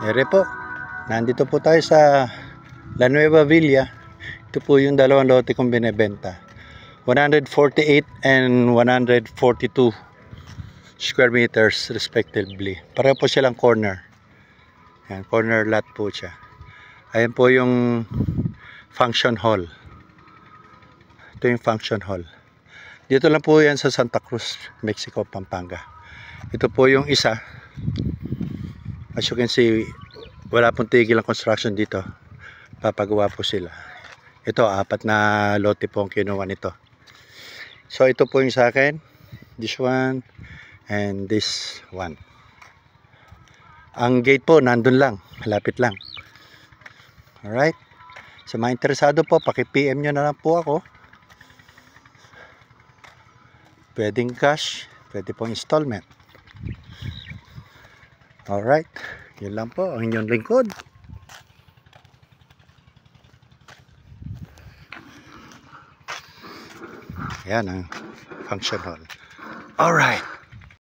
Ere po, nandito po tayo sa La Nueva Villa. Ito po yung dalawang lote kong binebenta. 148 and 142 square meters respectively. Pareho po silang corner. Ayan, corner lot po siya. Ayan po yung function hall. Ito yung function hall. Dito lang po yan sa Santa Cruz, Mexico, Pampanga. Ito po yung isa. As you can see, wala pong tigil ang construction dito. Papagawa po sila. Ito, 4 na lote po ang kinuha nito. So ito po yung sa akin. This one and this one. Ang gate po nandun lang, malapit lang. Alright. Sa mga interesado po, paki-PM nyo na lang po ako. Pwedeng cash, pwede pong installment. Alright, yun lang po ang inyong lingkod. Yan ang function hall. Alright.